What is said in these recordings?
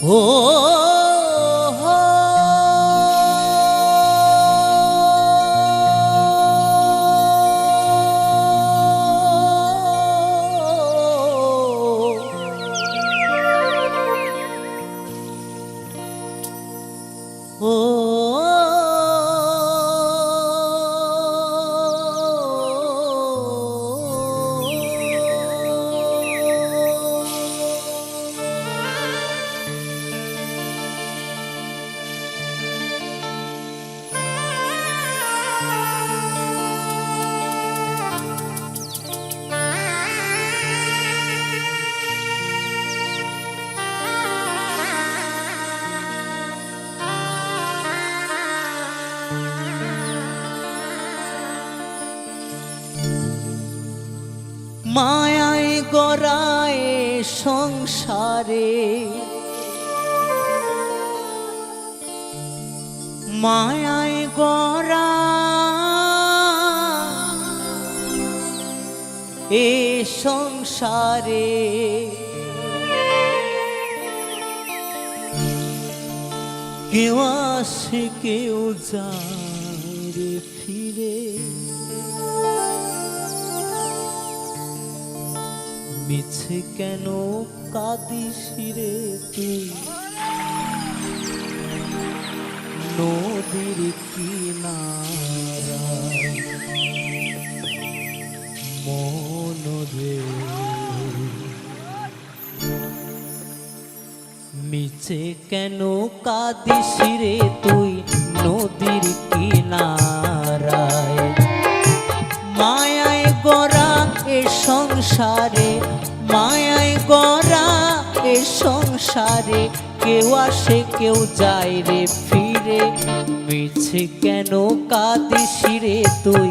ও মায়ায় গড়ায় সংসারে, মায়ায় গড়া এ সংসারে কেউ আসে কেউ যায় রে ফিরে, মিছে কেন কাঁদিস রে তুই নদীর কিনারায় মন রে, মিছে কেন কাঁদিস রে তুই নদীর কিনারায়, মায়ায় গড়া এ সংসারে, মায়ায় গড়া এ সংসারে কেউ আসে কেউ যায় রে ফিরে, মিছে কেন কাঁদিস রে তুই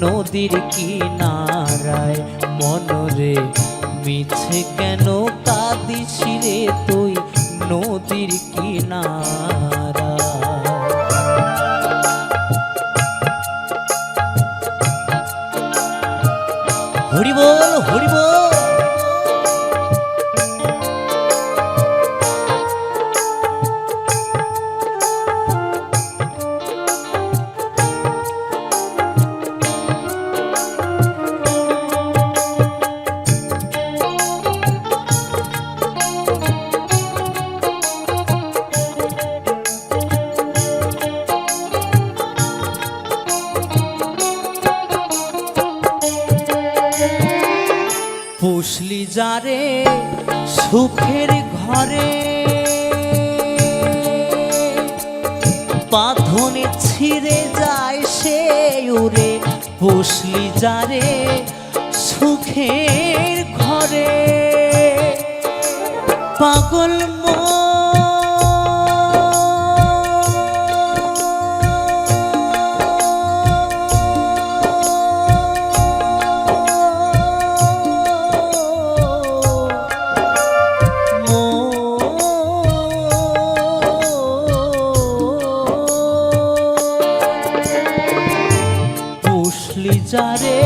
নদীর কিনারায় মনরে, মিছে কেন কাঁদিস রে তুই নদীর কিনারায়। হরি বল হরি বল। পুষলি যারে সুখের ঘরে, বাঁধনে ছিঁড়ে যায় সে উড়ে, পুষলি যারে সুখের ঘরে পাগল যারে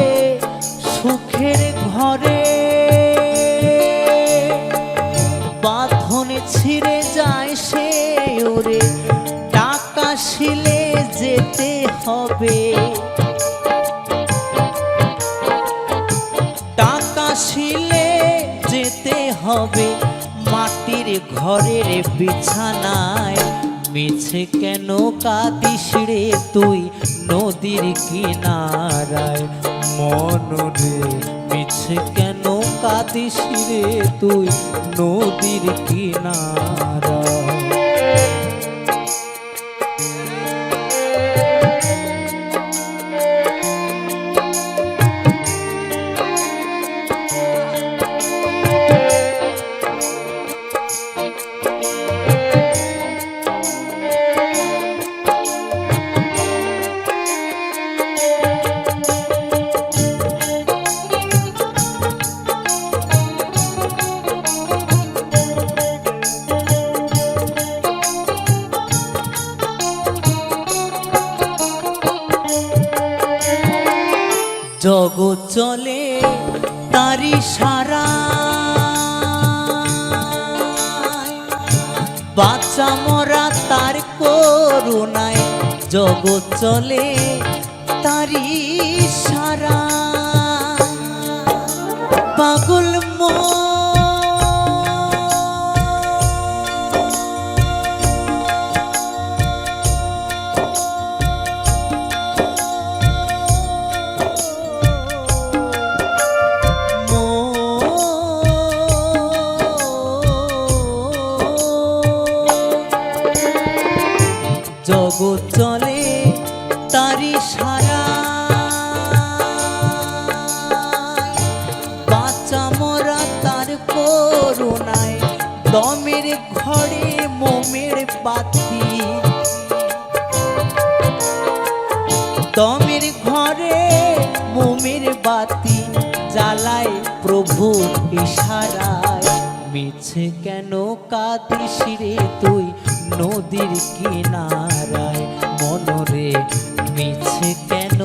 সুখের ঘরে, বাঁধনে ছিঁড়ে যায় সে ওরে, টাকা শিলে যেতে হবে, টাকা শিলে যেতে হবে, মাটির ঘরের বিছানায়, মিছে কেন কাঁদিস রে তুই নদীর কিনারায় মনরে, মিছে কেন কাঁদিস রে তুই নদীর কিনারায়। জগৎ চলে তারি সারা, বাঁচা মরা তার করুণায়, জগৎ চলে তারি সারা। পাগল জগৎ চলে তারি সারা। বাঁচা মরা তার করুণায়, দমের ঘরে মোমের বাতি, দমের ঘরে মোমের বাতি জ্বালায় প্রভুর ইশারায়। মিছে কেন কাঁদিস রে তুই নদীর কিনারায়, মনরে মিছে কেন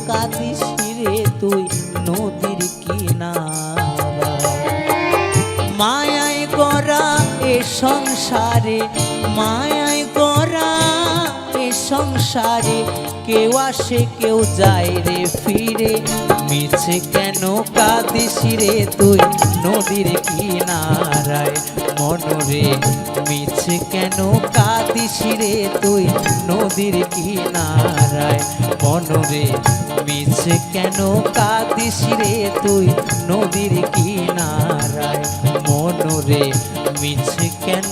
কাঁদিস রে তুই নদীর কিনারায়। মায়ায় গড়া এ সংসারে, মায়ায় গড়া এ সংসারে, কেউ আসে কেউ যায় রে ফিরে। মিছে কেন কাঁদিস রে তুই নদীর কিনারায়, মনরে মিছে কেন কাঁদিস রে তুই নদীর কিনারায়, মনরে মিছে কেন কাঁদিস রে তুই নদীর কিনারায়, মনরে মিছে কেন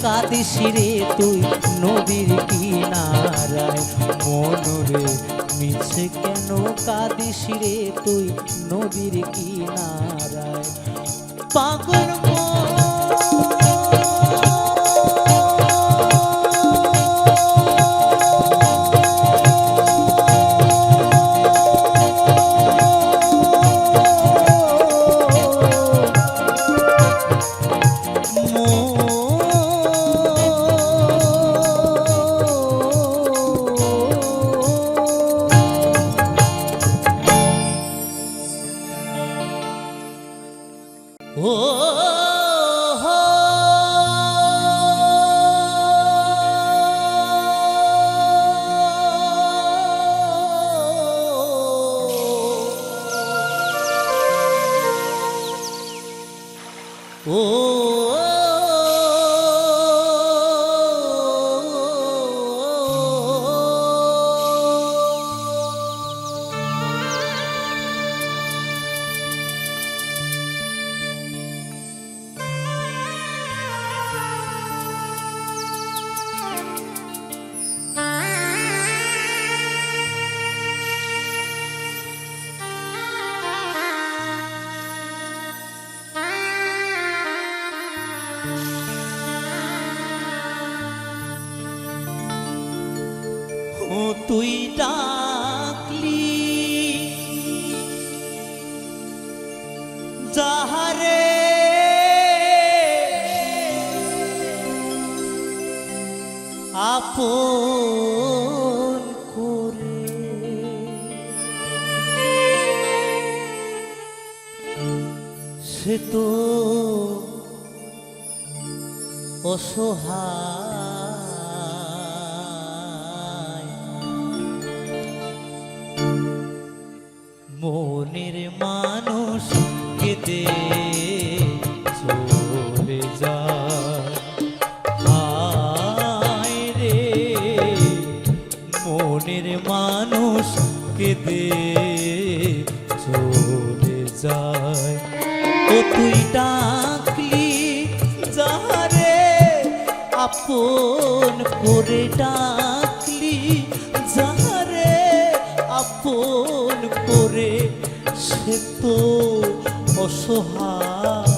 কাঁদিস রে তুই নদীর কিনারায়, মনরে মিছে কেন কাঁদিস রে তুই নদীর কিনারায়। পাগল ও তুই ডাকলি যাহারে আপন করে, সে তো অসহায়। মনের মানুষ কেঁদে চলে যায়, হায় রে মনের মানুষ কেঁদে চলে যায়। ও তুই ডাকলি যাহারে আপন করে, ডাকলি যাহারে আপন করে, সে তো অসহায়।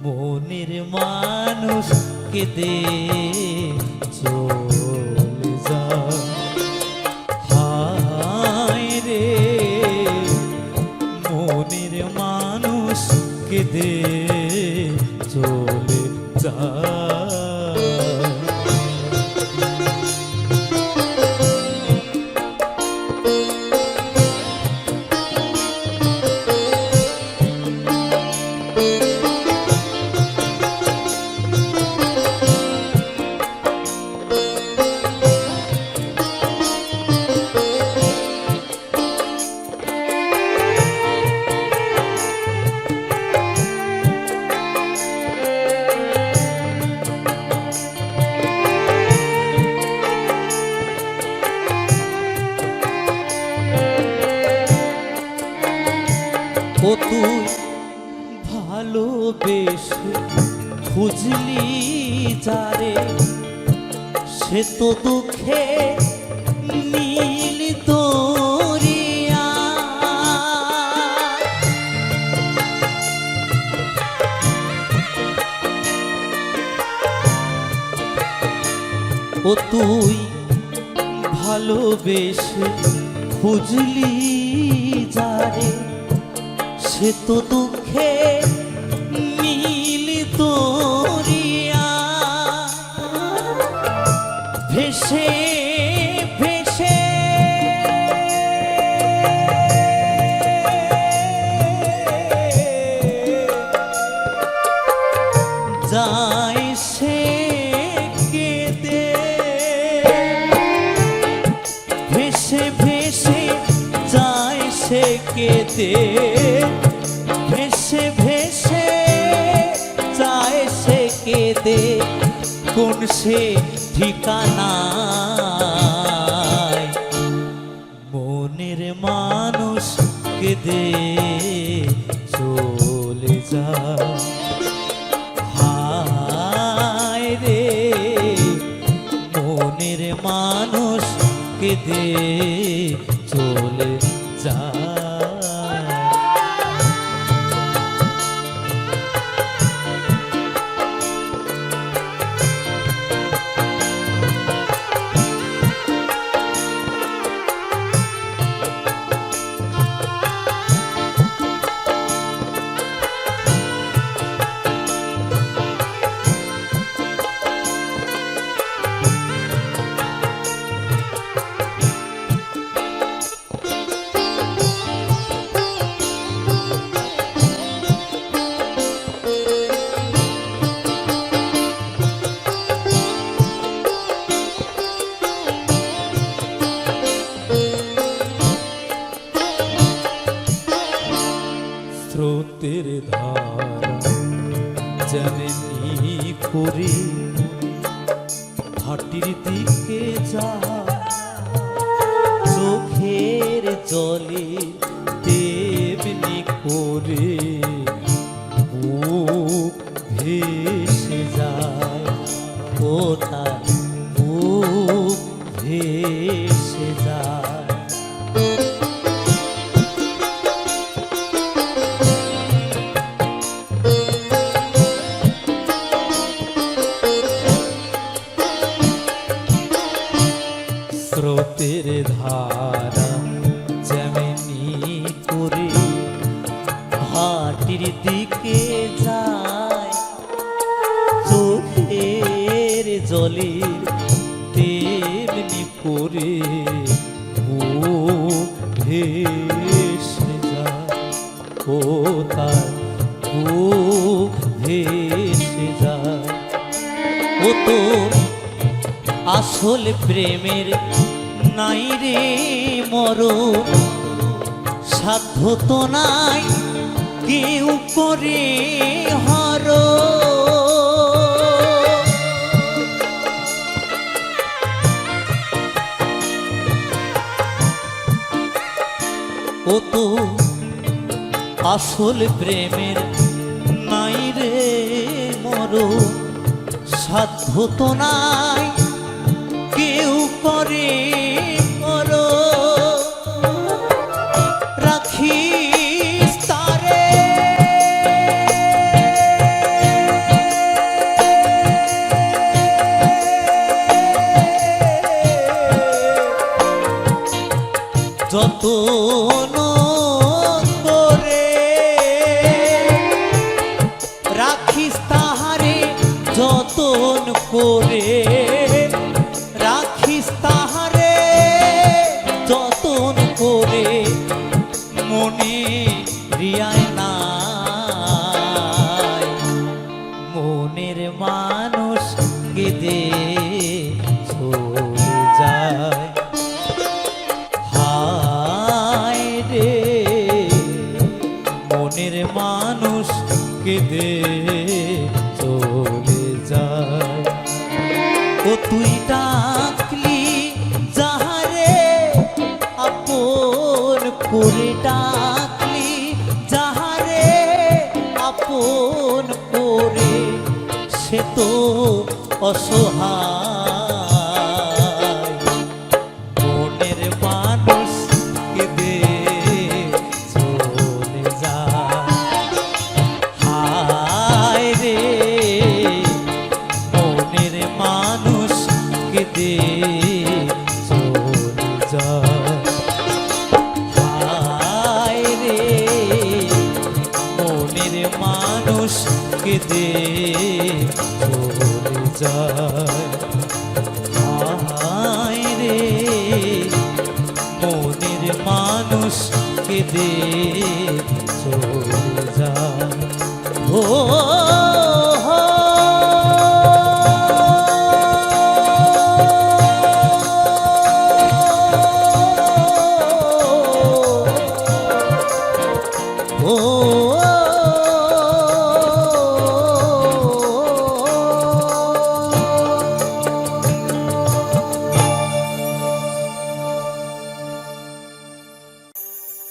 মনের মানুষ কেঁদে চলে যায়, হায় রে মনের মানুষ কেঁদে চলে যায়। ও তুই ভালোবেসে খুঁজলি যারে, সে তো দুঃখে নীল দরিয়া। ও তুই ভালোবেসে খুঁজলি যারে, সে তো দুঃখে নীল দরিয়া। ভেসে ভেসে যায় সে কেঁদে, ভেসে ভেসে যায় সে কেঁদে, ভেসে ভেসে যায় সে কেঁদে। কোন সে ঠিকানায় মনের মানুষ কেঁদে চলে যায়। হায় রে মনের মানুষ কেঁদে চলে যায়। স্রোতের ধারা যেমনি করে ঘাটির দিকে যায়, চোখের জলে তেমনি করে বুক ভেসে যায়। ও তার বুক ভেসে যায়। স্রোতের ধারা যেমনি করে ঘাটির দিকে যায়, চোখের জলে তেমনি করে বুক ভেসে যায়। ও তার বুক ভেসে যায়। ও তো আসল প্রেমের নাই রে মরণ, সাধ্য তো নাই কেউ করে হর। ও তো আসল প্রেমের নাই রে মরণ, সাধ্য তো নাই কেউ করে করো। রাখিস তারে যতন করে, রাখিস তাহারে যতন করে, রাখিস তাহারে যতন করে। মনে রিয়ায় নাই মনের মানুষ কেঁদে চলে যায়। হায় রে মনের মানুষ কেঁদে চলে যায়। ও তুই ডাকলি যাহারে আপন করে, ডাকলি যাহা সে তো অসহায় মনের মানুষ কেঁদে চলে যায় হায় রে মনের মানুষ কেঁদে চলে যায় হায় রে মনের মানুষ কেঁদে চলে যায় হায় রে মনের মানুষ কেঁদে চলে যায় ও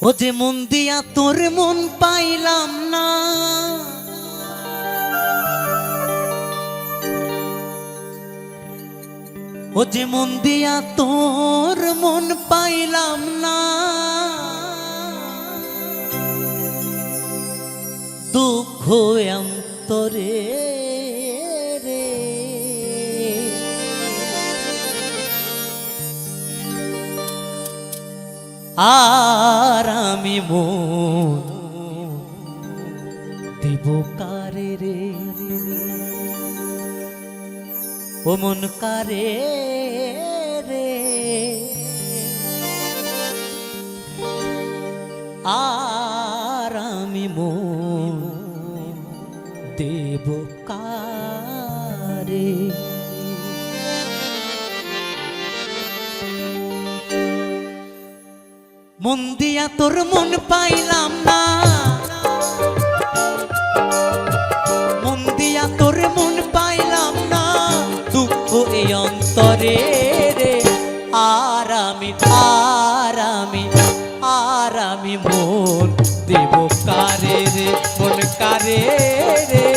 ও যে মন দিয়া তোর মন পাইলাম না ও যে মন দিয়া তোর মন পাইলাম না দুঃখ অন্তরে রে আর আমি মন দিব কারে রে ও মন কারে রে আর আমি মন দেব কারে মন দিয়া তোর মন পাইলাম না মন দিয়া তোর মন পাইলাম না দুঃখ এই অন্তরে রে আর আমি মন দেব কারে রে মন কারে রে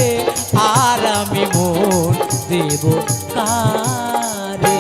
আর আমি মন দেব কারে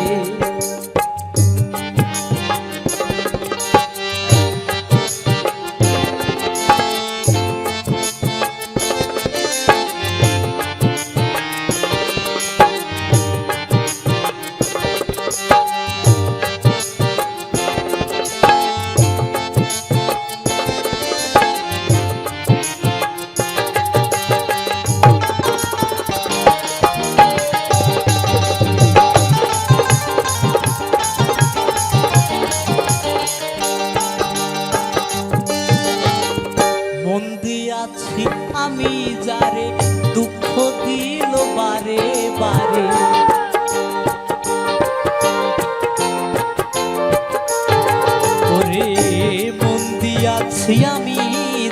আমি যারে দুঃখ দিল বারে বারে ওরে মন দিয়াছি আমি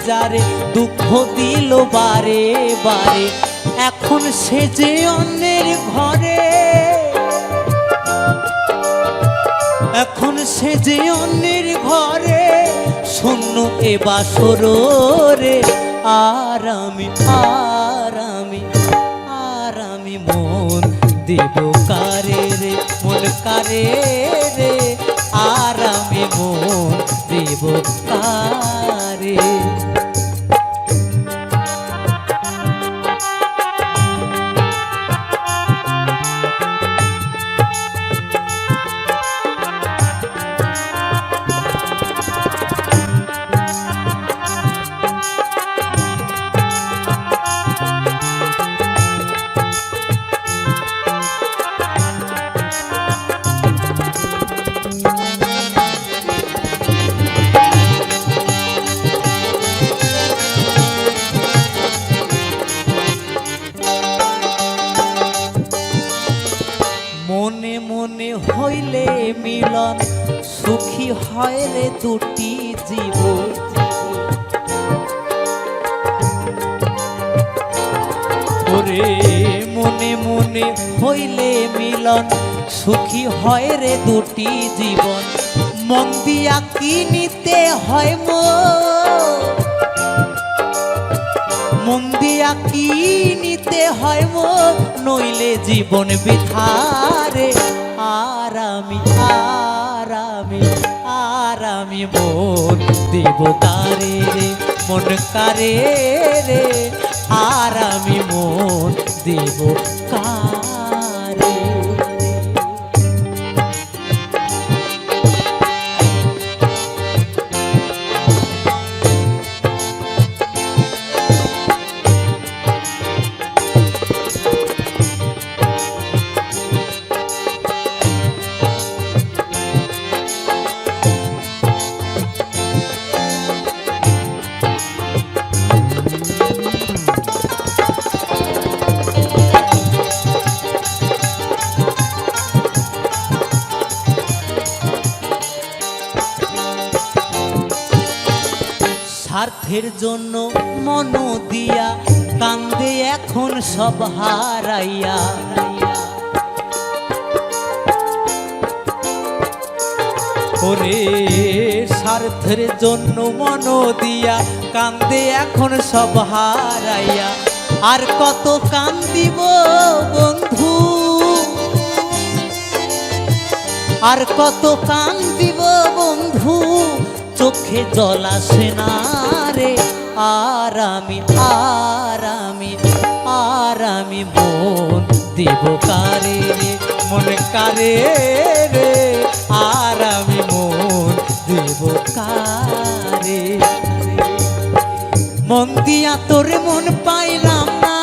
যারে দুঃখ দিল বারে বারে এখন সে যে অন্যের ঘরে এখন সে যে অন্যের ঘরে শূন্য এ বাসর রে আর আমি মন দেব কারে রে মন কারে রে আর আমি মন দেব কারে মনে মনে হইলে মিলন সুখী হয় রে দুটি জীব ওরে মনে মনে হইলে মিলন সুখী হয় রে দুটি জীবন মন দিয়া কি নিতে হয় মন দিয়া কি নিতে হয় মোর, নইলে জীবন বৃথারে। আর আমি মন দেব তারে রে, মন কারে রে। আর আমি মন দেব কারে। স্বার্থের জন্য মন দিয়া কান্দে এখন সব হারাইয়া। ওরে স্বার্থের জন্য মন দিয়া কান্দে এখন সব হারাইয়া। আর কত কান্দিব বন্ধু, আর কত কান্দিব বন্ধু, চোখে জল আসে না রে। আর আমি মন দেব কারে রে, মন কারে রে। আর আমি মন দেব কারে। মন দিয়া তোর মন পাইলাম না,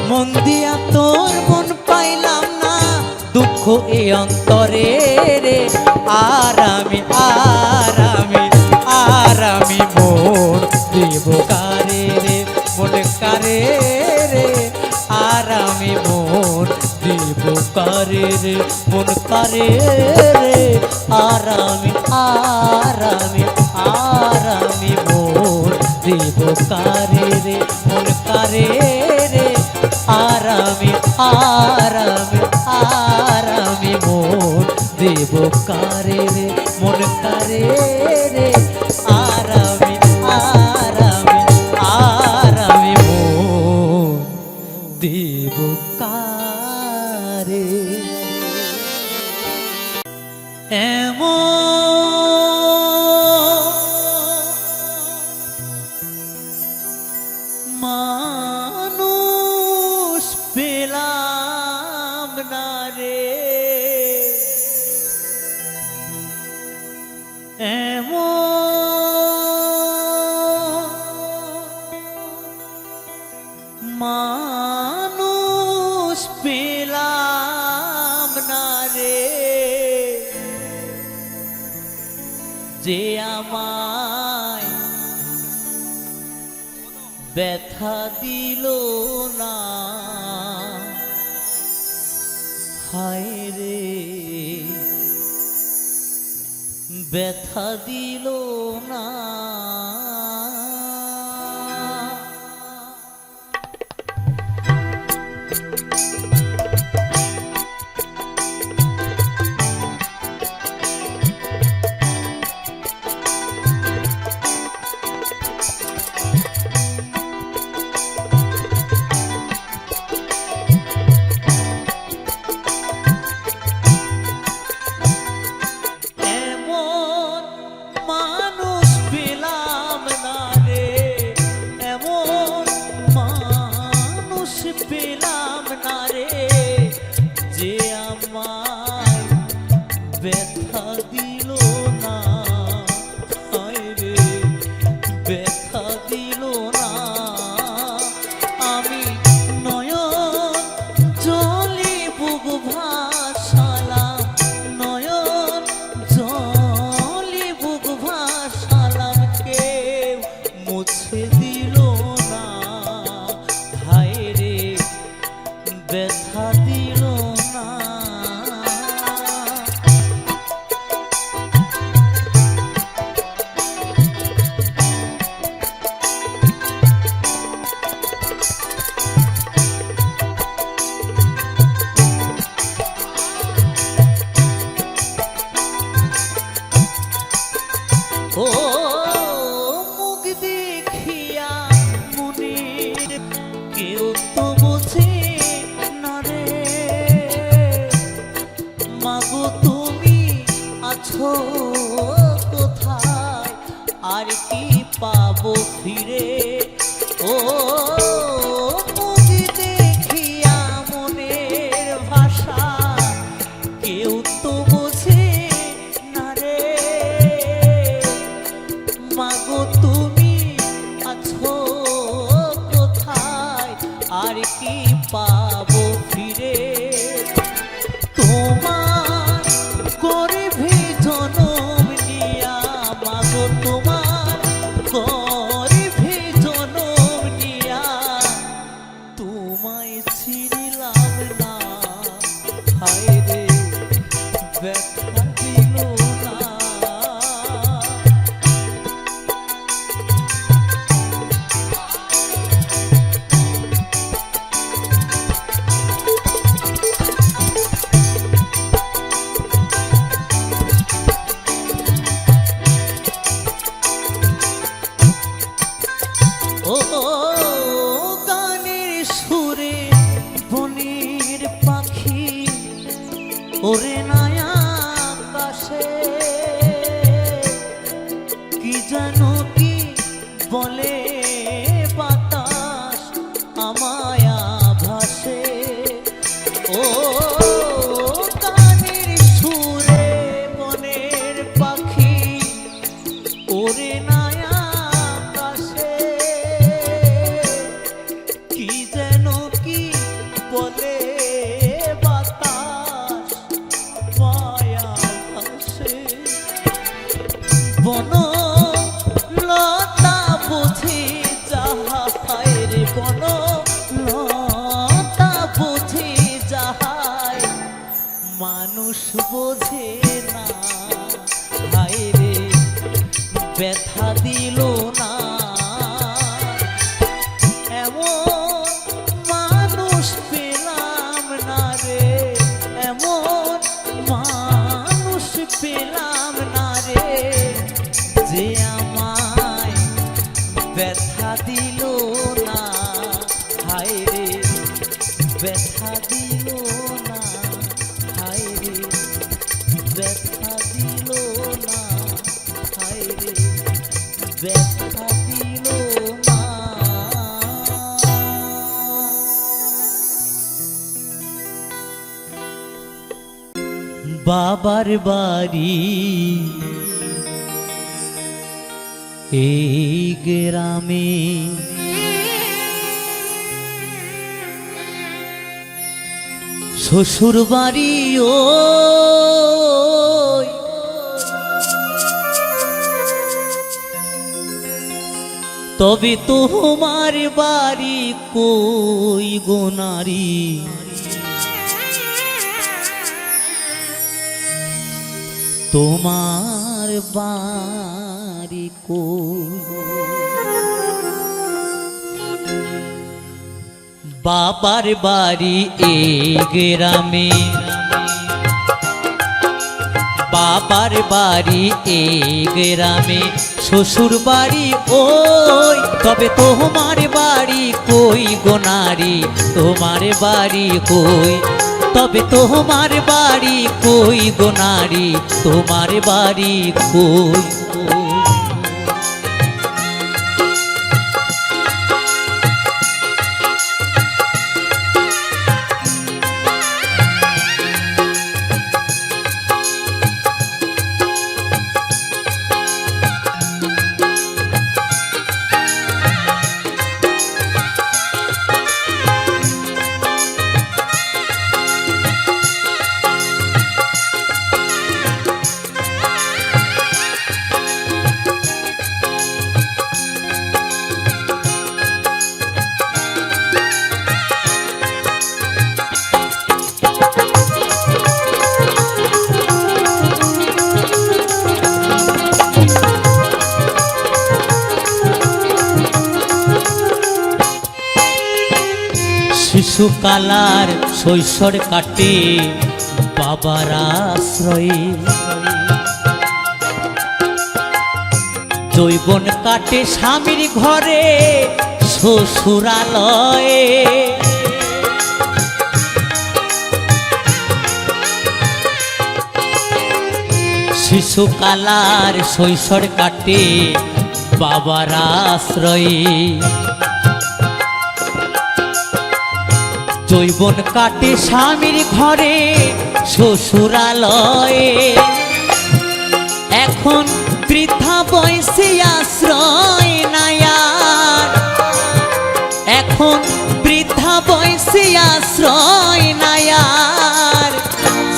মন দিয়া তোর মন পাইলাম না, দুঃখ এ অন্তরে রে। আর আমি মন দেব কারে রে, মন কারে রে। আর আমি মন দেব কারে রে, মন কারে রে। আর আমি মন দেব কারে রে, মন কারে রে। আর আমি মন দেব কারে রে, মন কারে রে। আর আমি মন দেব কারে। মানুষ পেলাম না রে, মানুষ পেলাম না রে, যে আমায় ব্যথা দিল না। হায় রে ব্যথা দিল না। ব্যথা দিল না, হায় রে ব্যথা দিল না। আমি নয়ন জলে বুক ভাসালাম, নয়ন জলে বুক ভাসালাম, কেউ মুছে দিল না, হায় রে ব্যথা দিল না। ও মুখ আর কি পাবো ফিরে তোমার গর্ভে জনম নিয়া মাগো তোমার গর্ভে জনম নিয়া তোমায় ছিড়িলাম না হায় রে ব্যথা দিল না ও গানের সুরে বনের পাখি ওরে নয়া আকাশে কি জানো কি বলে বাতাস আমায় ভাসে ও গানের সুরে বনের পাখি ওরে নয়া আকাশে কি যেন কি বলে বাতাস মায়া ভাসে বন লতা বুঝি যাহায় রে বন লতা বুঝি যাহায় মানুষ বোঝে না হায় রে ব্যথা দিল না এমন মানুষ পেলাম না রে এমন মানুষ পেলাম না রে যে আমায় ব্যথা দিল না হায় রে ব্যথা দিল না হায় রে ব্যথা দিল না হায় রে ব্যথা দিল না বাবার বাড়ি এই গ্রামে শ্বশুর বাড়ি ওই তবে তোমার বাড়ি কই গো নারী তোমার বাড়ি কই বাবার বাড়ি এই গ্রামে বাবার বাড়ি এই গ্রামে শ্বশুর বাড়ি ওই তবে তোমার বাড়ি কই গো নারী তোমার বাড়ি কই তবে তোমার বাড়ি কই গো নারী তোমার বাড়ি কই শিশুকালার শৈশব কাটে বাবার আশ্রয়ে যৌবন কাটে স্বামীর ঘরে শ্বশুরালয়ে শিশুকালার শৈশব কাটে বাবার আশ্রয়ে যৌবন কাটে স্বামীর ঘরে শ্বশুরালয়ে এখন বৃদ্ধা বয়সে আশ্রয় নায়ার এখন বৃদ্ধা বিধা বয়সে আশ্রয় নায়ার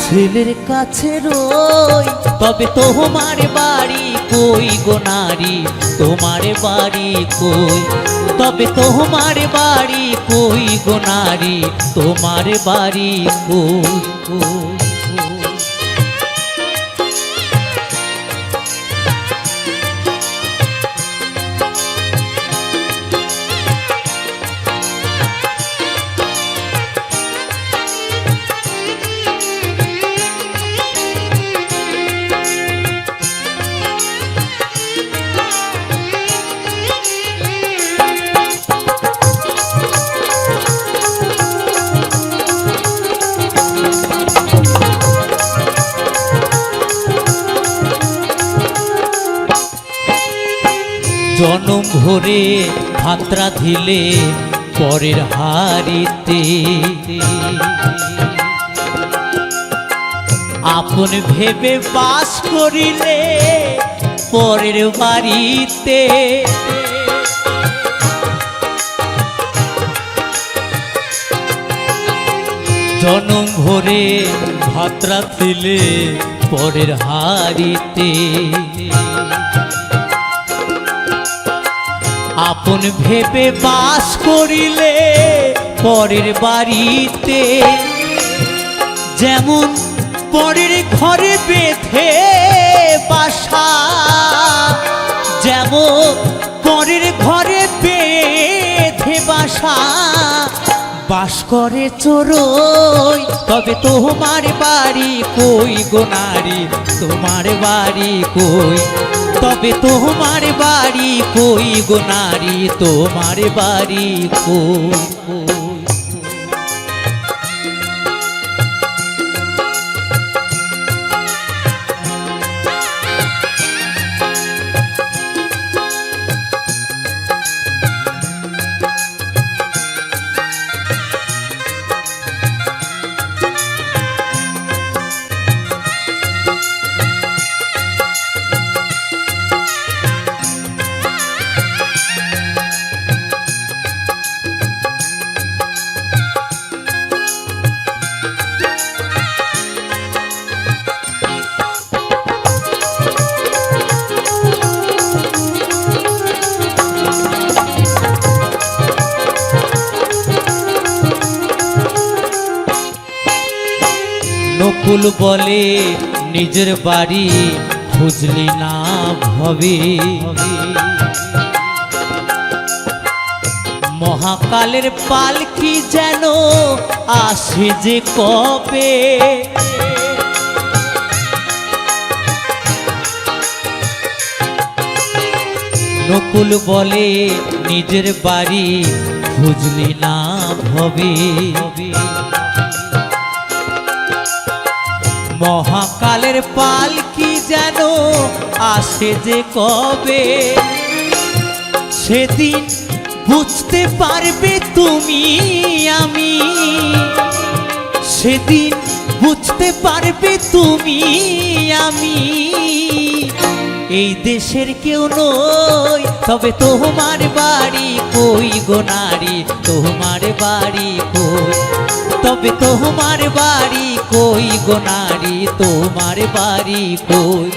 ছেলের কাছে রই তবে তোমার বাড়ি কই গো নারী তোমার বাড়ি কই তবে তোমার বাড়ি কই গো নারী তোমার বাড়ি কই কই জনম ভরে ভাত রাঁধিলে পরের হাড়িতে আপন ভেবে বাস করিলে পরের বাড়িতে জনম ভরে ভাত রাঁধিলে পরের হাড়িতে আপন ভেবে বাস করিলে পরের বাড়িতে যেমন পরের ঘরে বেঁধে বাসা যেমন পরের ঘরে বেঁধে বাসা বাস করে চোরই তবে তোমার বাড়ি কই গো নারী তোমার বাড়ি কই তবে তোমার বাড়ি কই গো নারী তোমার বাড়ি কই নকুল বলে নিজের বাড়ি খুঁজলি না ভবে মহাকালের পালকি যেন আসে যে কবে নকুল বলে নিজের বাড়ি খুঁজলি না ভবে মহাকালের পালকি যেন আসে যে কবে সেদিন বুঝতে পারবে তুমি আমি সেদিন বুঝতে পারবে তুমি আমি এই দেশের কেউ নই তবে তোমার বাড়ি কই গো নারী তোমার বাড়ি কই তবে তোমার বাড়ি কই গো নারী তোমার বাড়ি কই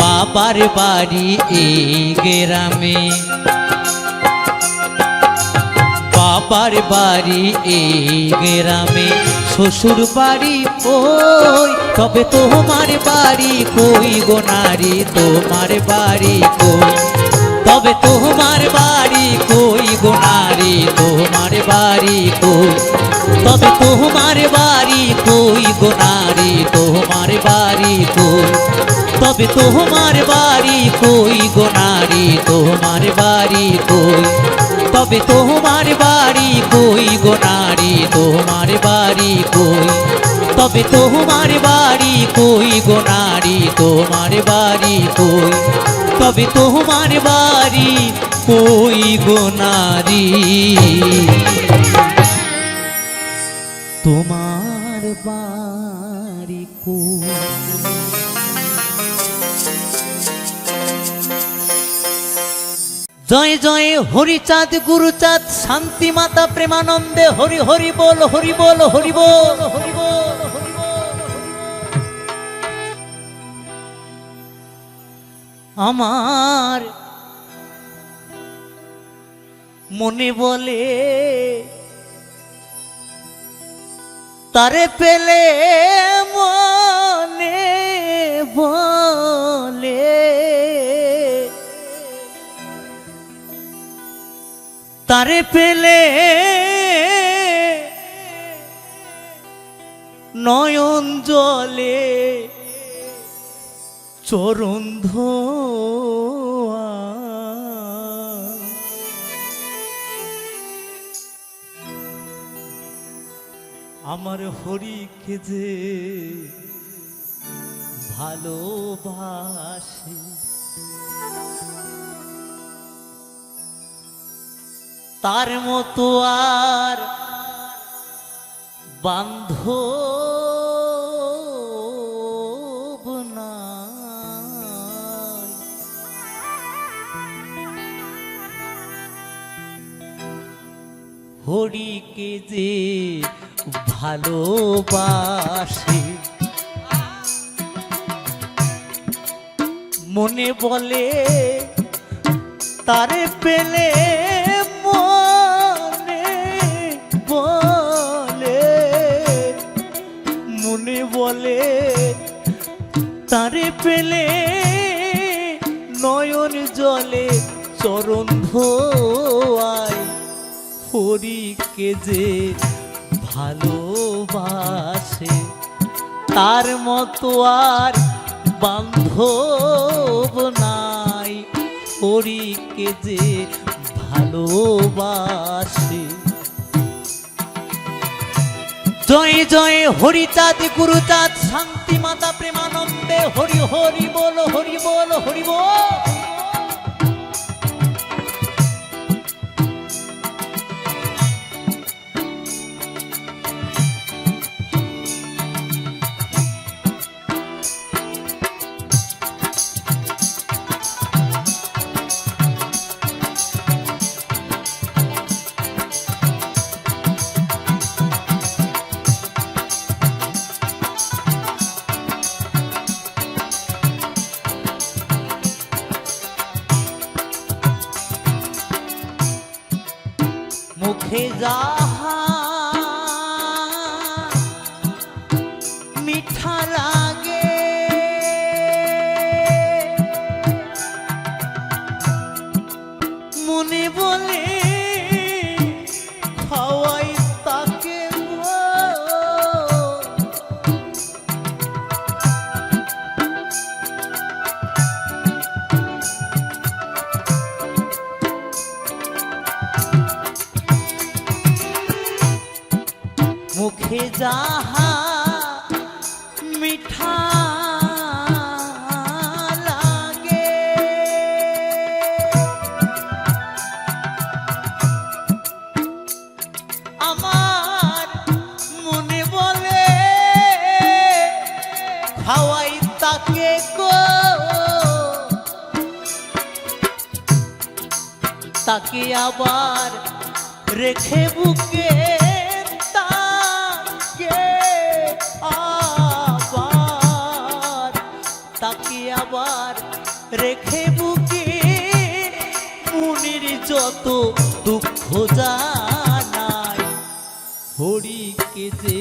বাবার বাড়ি এই গ্রামে বাবার বাড়ি এই গ্রামে শ্বশুর বাড়ি ওই তবে তোমার বাড়ি কই গো নারী তোমার বাড়ি কই তবে তোমার বাড়ি কই গো নারী তোমার বাড়ি কই তবে তোমার বাড়ি কই গো নারী তোমার বাড়ি কই তবে তোমার বাড়ি কই গো নারী তোমার বাড়ি কই তবে তোমার বাড়ি কই গো নারী তোমার বাড়ি কই তবে তোমার বাড়ি কই গো নারী তোমার বাড়ি কই তবে তোমার বাড়ি কই গো নারী তোমার বাড়ি কই। জয় জয় হরিচাঁদ গুরুচাঁদ শান্তি মাতা প্রেমানন্দে হরি হরি বল হরি বল হরি বল হরি বল হরি বল। আমার মনে বলে তারে পেলে মনে বলে তারে পেলে নয়ন জলে চরণ ধোয়া আমার হরিকে যে ভালোবাসে তার মতো আর বান্ধব নাই। হরিকে যে ভালোবাসে মনে বলে তারে পেলে মনে বলে মনে বলে তারে পেলে নয়ন জলে চরণ ধোয়ায় হরিকে যে ভালোবাসে তার মতো আর বান্ধব নাই। হরিকে যে ভালোবাসে জয় জয় হরিচাঁদ গুরুচাঁদ শান্তি মাতা প্রেমানন্দে হরি হরি বল হরি বল হরি বল। মুখে যাহা মিঠা লাগে মনে বলে খাওয়াই তাকে মুখে যাহা মিঠা লাগে আমার মনে বলে খাওয়াই তাকে গো তাকে আবার রেখে বুকে তাকে আবার রেখে বুকে মুনির যত দুঃখ জানাই হরিকে যে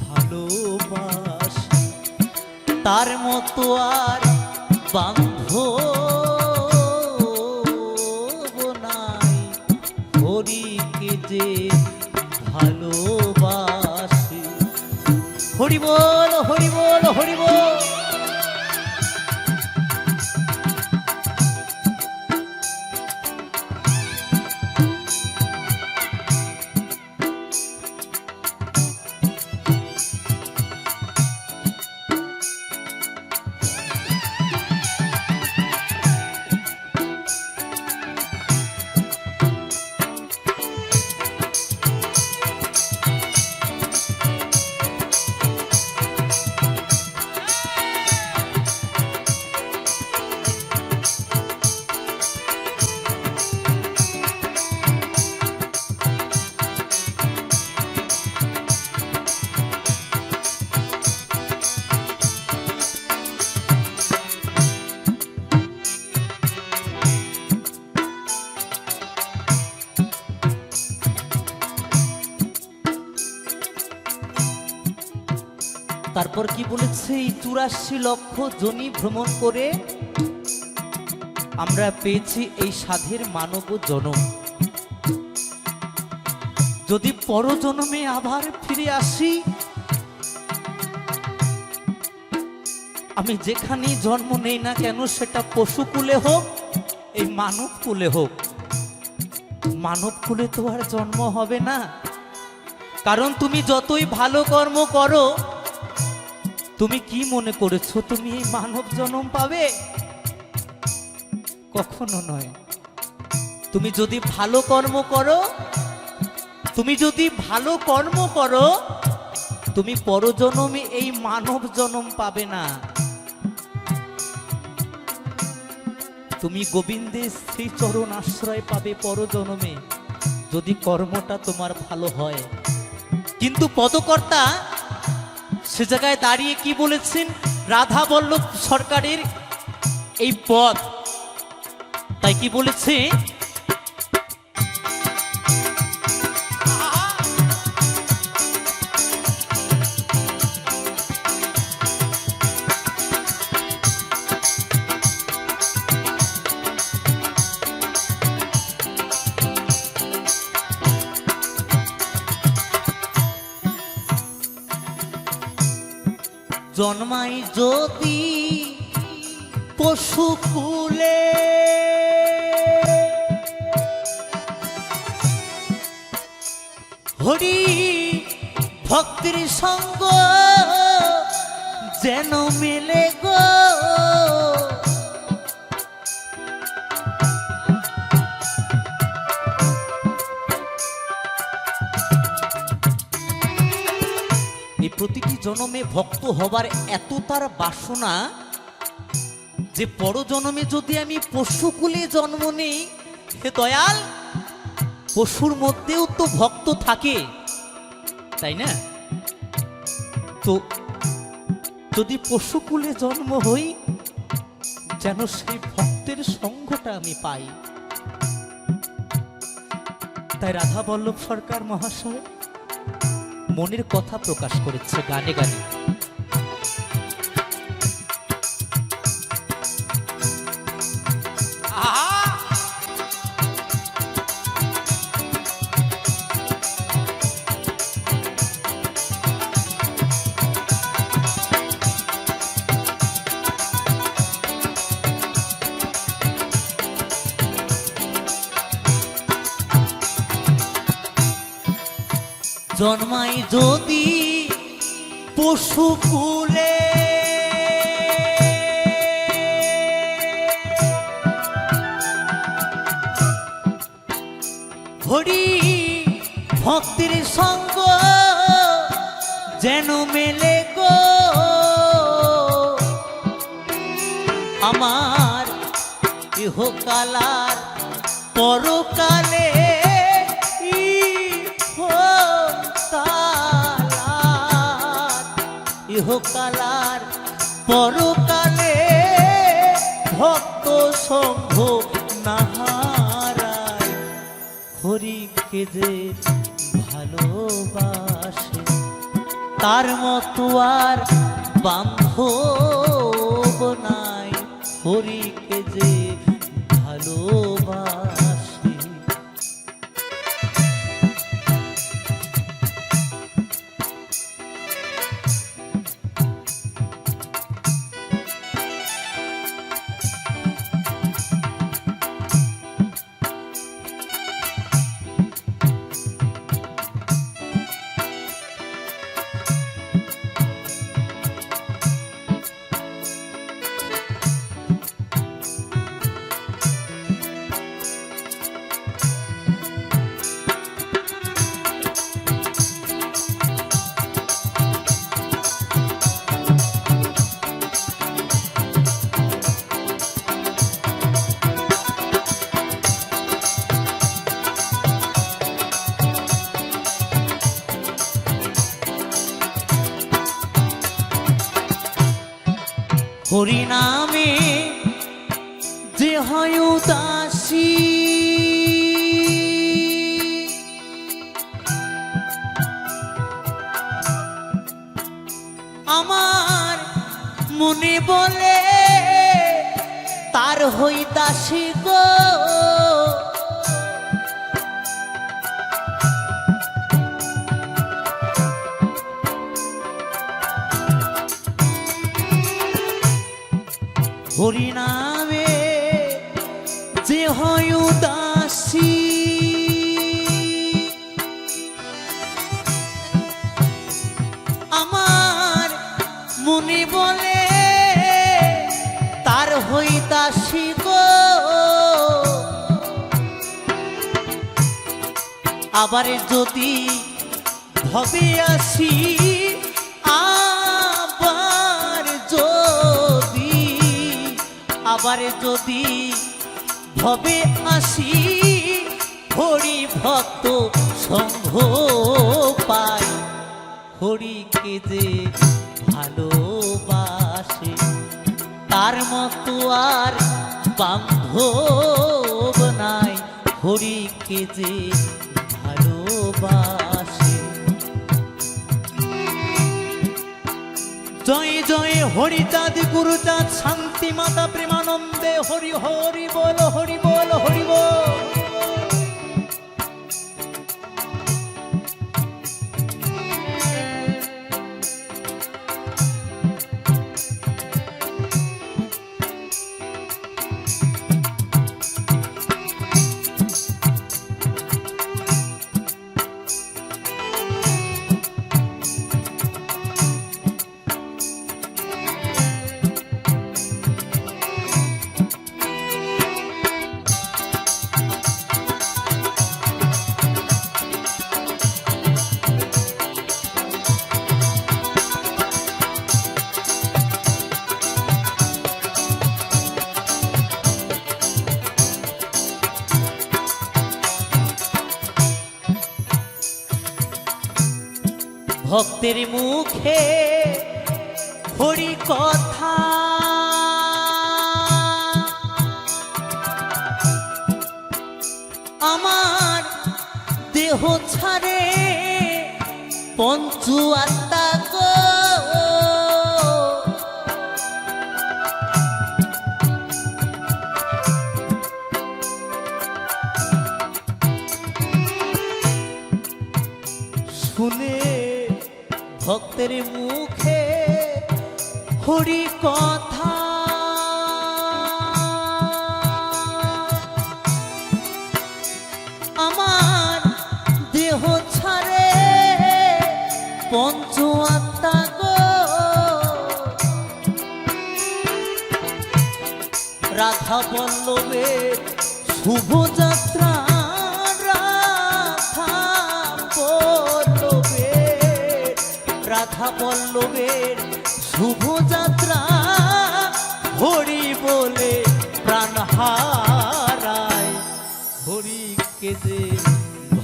ভালোবাসে তার মতো আর বান্ধব নাই। হরিকে যে ভালোবাসে হরি বল হরি বল হরি বল। তারপর কি বলেছে, এই 84 লক্ষ যোনি ভ্রমণ করে আমরা পেয়েছি এই সাধের মানব জনম। যদি পরজন্মে আবার ফিরে আসি, আমি যেখানেই জন্ম নেই না কেন, সেটা পশুকুলে হোক এই মানব কুলে হোক, মানব কুলে তো আর জন্ম হবে না। কারণ তুমি যতই ভালো কর্ম করো, তুমি কি মনে করেছো তুমি এই মানব জন্ম পাবে? কখনো নয়। তুমি যদি ভালো কর্ম করো, তুমি যদি ভালো কর্ম করো, তুমি পরজন্মে এই মানব জন্ম পাবে না। তুমি গোবিন্দের শ্রীচরণ আশ্রয় পাবে পরজন্মে, যদি কর্মটা তোমার ভালো হয়। কিন্তু পদকর্তা সে জায়গায় দাঁড়িয়ে কি বলেছেন, রাধা বল্লভ সরকারের এই পদ, তাই কি বলেছে, জন্মাই যদি পশুকুলে, হরি ভক্তির সঙ্গ যেন মেলে গো। এই প্রতিটি জন্মে ভক্ত হবার এত তার বাসনা যে পরজন্মে যদি আমি পশুকুলে জন্ম নেই, হে দয়াল, পশুর মধ্যেও তো ভক্ত থাকে, তাই না? তো যদি পশুকুলে জন্ম হই, যেন সেই ভক্তের সঙ্গটা আমি পাই। তাই রাধা বল্লভ সরকার মহাশয় মনের কথা প্রকাশ করেছে গানে গানে। জন্মাই যদি পশুকুলে, হরি ভক্তির সঙ্গ যেন মেলে গো। আমার ইহকালার পরকালে ইহকালার পরকালে ভক্ত সঙ্গ নাহারায়, হরিকে যে ভালোবাসে তার মতো আর বান্ধব নাই, হরিকে যে ভালোবাসে। হরিনামে যে হয় উদাসী, আমার মনে বলে তার হই দাসী গো, হরিনামে যে হয় উদাসী, আমার মনে বলে তার হই দাসী গো, আবার যদি ভবে আসি, আবার যদি ভবে আসি, হরি ভক্ত সঙ্গ পাই, হরিকে যে ভালোবাসে তার মতো আর বান্ধব নাই, হরিকে যে ভালোবাসে। জয় জয় হরিচাঁদ গুরুচাঁদ শান্তি মাতা প্রেমানন্দে, হরি হরি বল হরি বল হরি বল। ভক্তের মুখে হরি কথা, আমার দেহ ছাড়ে পঞ্চু আত্মা গো, শুনে ভক্তের মুখে হরি কথা, আমার দেহ ছাড়ে পঞ্চু আত্মা গো, রাধা বল্লভের শুভ যাত্রা, রাধা বল্লভের শুভ যাত্রা, হরি বলে প্রাণ হারায়, হরিকে যে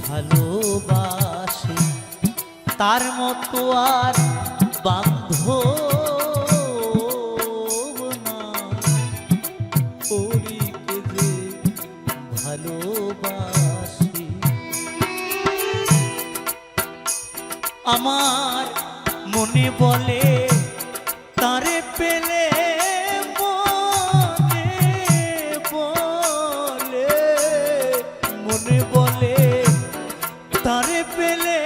ভালোবাসে তার মতো আর বান্ধব না, হরিকে যে ভালোবাসে। আমার মনে বলে তারে পেলে, মনে বলে তারে পেলে,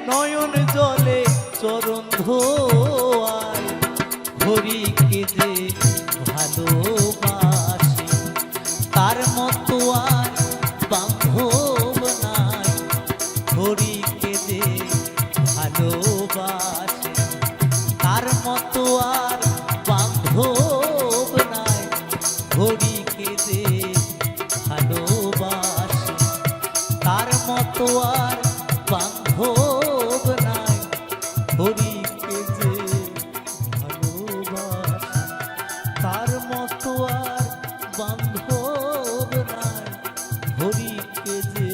নয়ন জলে চরণ ধোয়ায়, হরিকে যে ভালোবাসে তার মতো আর বান্ধব নাই, হরিকে যে ভালোবাসে তার মতো আর বান্ধব নাই, হরিকে যে ভালোবাসে তার মতো আর বান্ধব নাই, হরিকে যে ভালোবাসে তার মতো আর বান্ধব নাই, হরিকে যে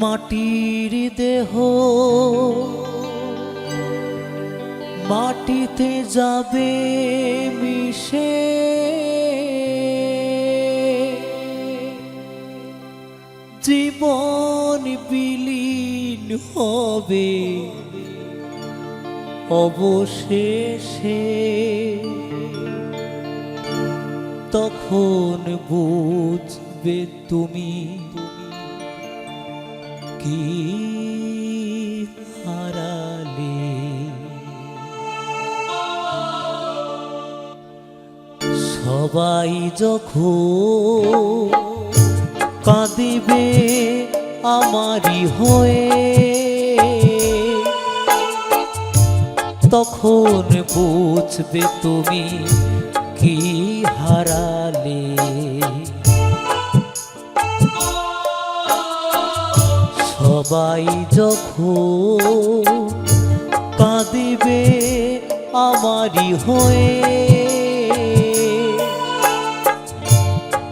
মাটির দেহ মাটি মাটিতে যাবে মিশে, জীবন বিলীন হবে অবশেষে। তখন বুঝবে তুমি কি হারালে। সবাই যখন কাঁদিবে আমারই হয়ে, তখন বুঝবে তুমি কি হারালে। সবাই যখন কাঁদিবে আমারই হয়ে,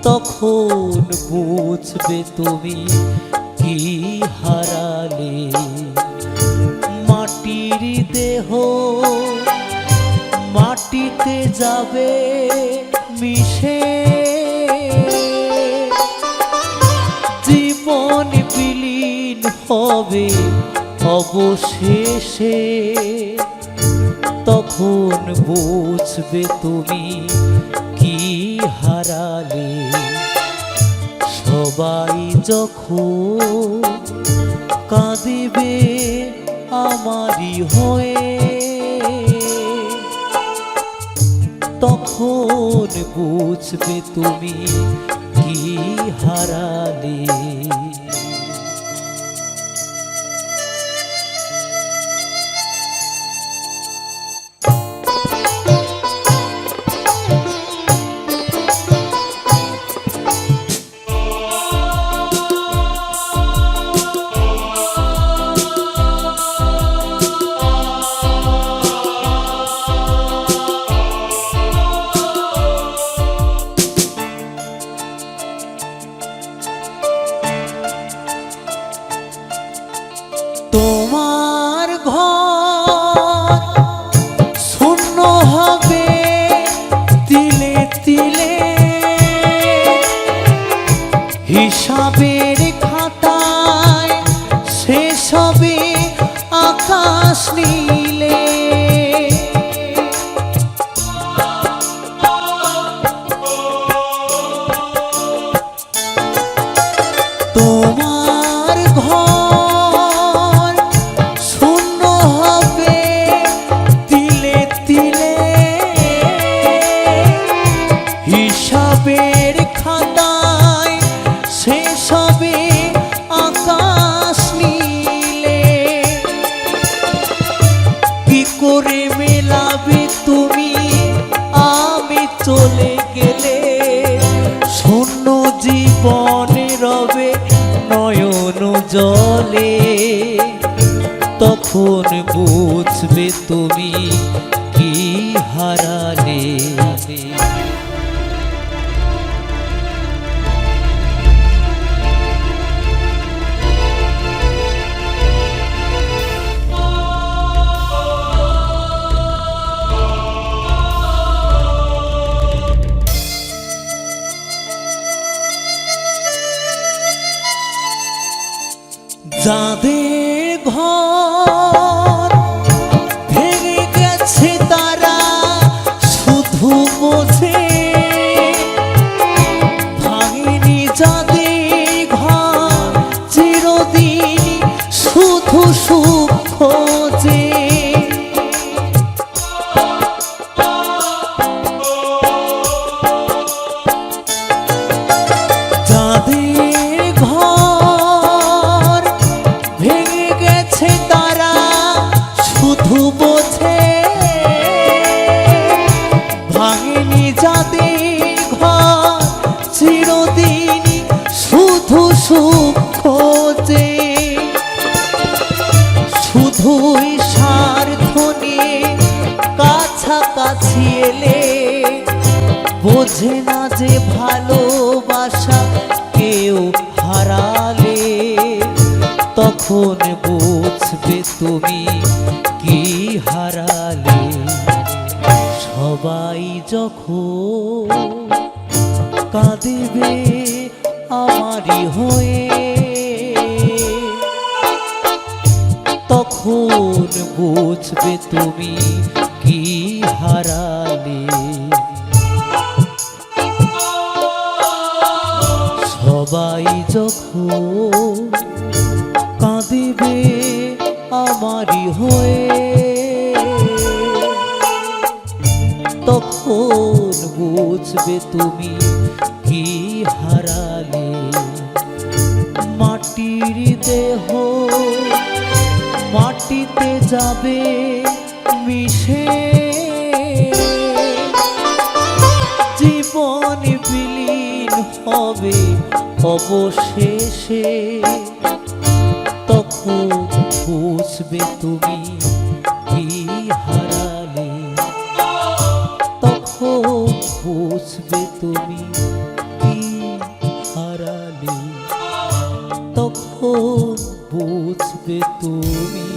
তখন বুঝবে তুমি কি হারালে। মাটির দেহ মাটিতে যাবে মিশে, জীবন বিলীন হবে অবশেষে। তখন বুঝবে তুমি কি হারালে। সবাই যখন কাঁদিবে আমারই হয়ে, তখন বুঝবে তুমি কি হারালে। তোমার ঘর শূন্য হবে তিলে তিলে, হিসাবের খাতায় শেষ হবে আকাশ নীলে। তোমার ঘর হবে তিলে তিলে, হিসাবের খাতায় শেষ হবে আকাশ নীলে। কি করে মেলাবে তুমি আমি চলে গেলে, শূন্য জীবনে রবে নয়ন জলে। তখন বুঝবে তুমি কি হারালে। যাদের ঘর ভেঙে গেছে তারা শুধু বোঝে, ভাঙেনি যাদের ঘর চিরদিন শুধু সুখ খোঁজে। যাদের ঘর ভেঙে গেছে তারা শুধু বোঝে, ভাঙেনি যাদের ঘর চিরদিন শুধু সুখ খোঁজে। শুধুই স্বার্থ নিয়ে কাছাকাছি এলে, বোঝে না যে ভালোবাসা কেউ হারালে। তখন বুঝবে তুমি কি হারালে। যখন কাঁদিবে আমারই হয়ে, তখন বুঝবে তুমি কি হারালে। সবাই যখন কাঁদিবে আমারই হয়ে, তখন বুঝবে তুমি কি হারালে। মাটির দেহ মাটিতে যাবে মিশে, জীবন বিলীন হবে অবশেষে, তখন বুঝবে তুমি কি হারালে। তখন বুঝবে তুমি কি হারালে, তখন বুঝবে তুমি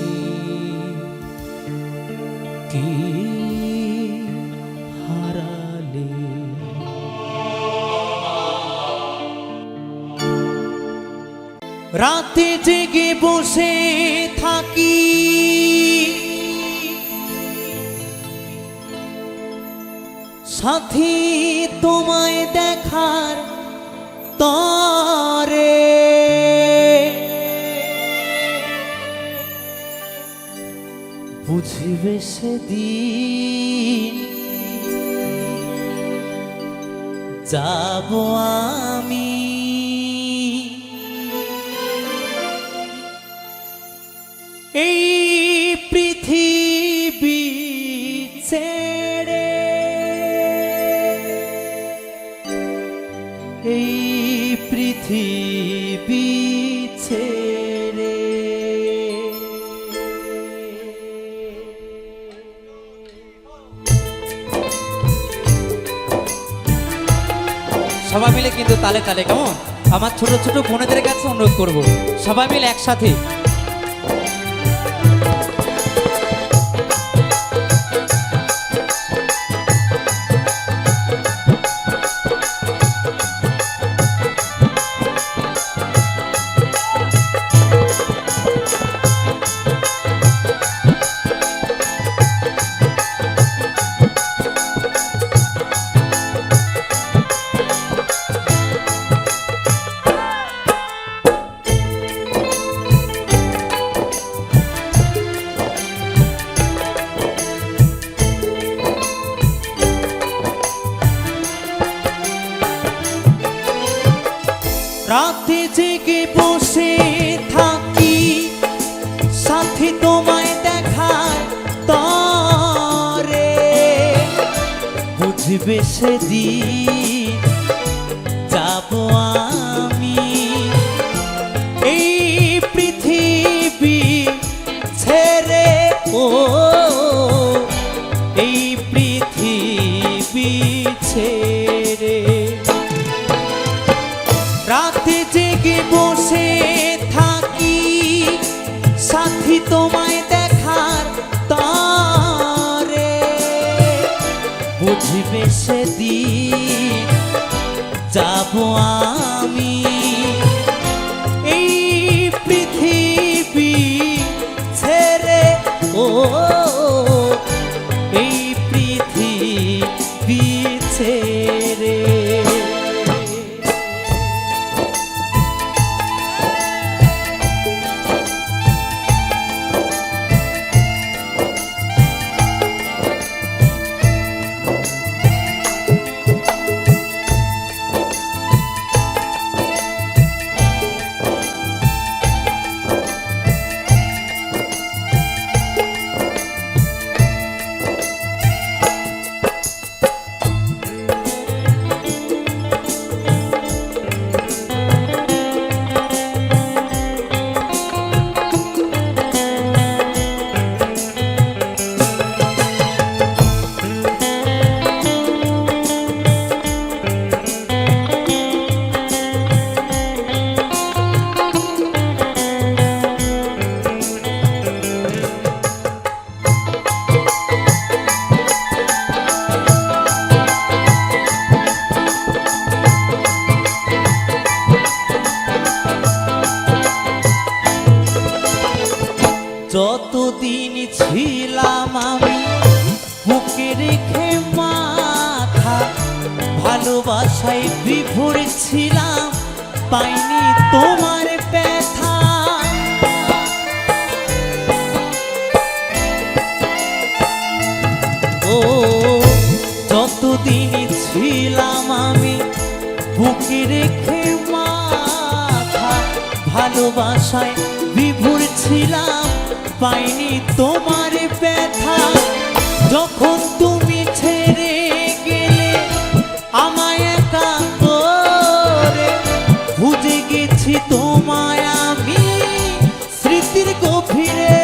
কি হারালে। রাতে জেগে বসে থাকি, সাথী তোমায় দেখার তরে, বুঝবে সেদিন যাব আমি এই পৃথিবী ছেড়ে, এই পৃথিবী ছেড়ে। সবাই মিলে কিন্তু তালে তালে, কেমন? আমার ছোট ছোট বোনেদের কাছে অনুরোধ করব, সবাই মিলে একসাথে। রাতে জেগে বসে থাকি, সাথী তোমায় দেখার তরে, বুঝবে সেদিন যাব আমি এই পৃথিবী ছেড়ে। ও এই পৃথিবী ছেড়ে। রাতে জেগে বসে থাকি, সাথী তোমায় দেখার তরে, বুঝবে সেদিন যাব আমি এই পৃথিবী ছেড়ে। ও এই পৃথিবী ছেড়ে। যতদিন ছিলাম আমি বুকে রেখে মাথা, ভালোবাসায় বিভোর ছিলাম, পাইনি তোমার ব্যথা। ও যতদিন ছিলাম আমি বুকে রেখে মাথা, ভালোবাসায় বিভোর ছিলাম, পাইনি তোমার ব্যথা। যখন তুমি ছেড়ে গেলে আমায় একা করে, বুঝে গেছি তোমায় আমি স্মৃতির গভীরে।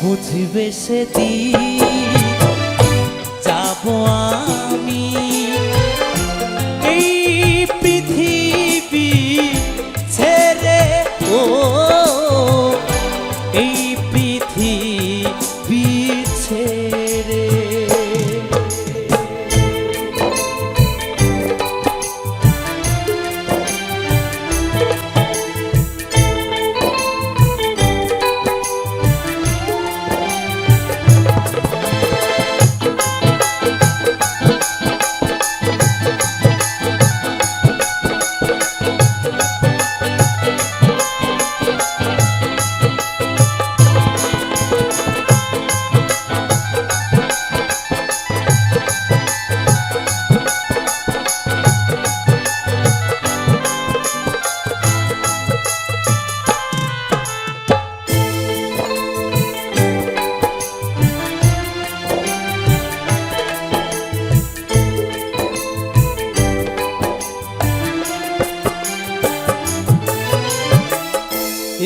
বুঝবে সেদিন যাব আমি এই পৃথিবী ছেড়ে, ও এই পৃথিবী ছেড়ে।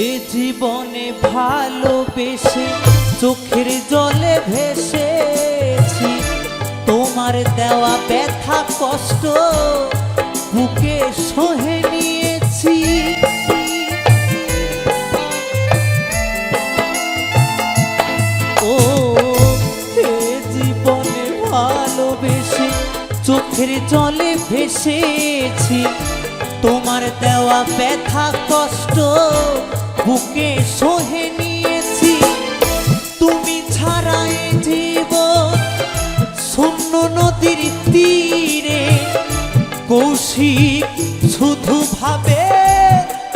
এ জীবনে ভালোবেসে চোখের জলে ভেসেছি, তোমার দেওয়া ব্যথা কষ্ট বুকে সহে নিয়েছি। ও এ জীবনে ভালোবেসে চোখের জলে ভেসেছি, তোমার দেওয়া ব্যথা কষ্ট বুকে সহে নিয়েছি। তুমি ছাড়াই জীবন শূন্য নদীর তীরে, কৌশিক শুধু ভাবে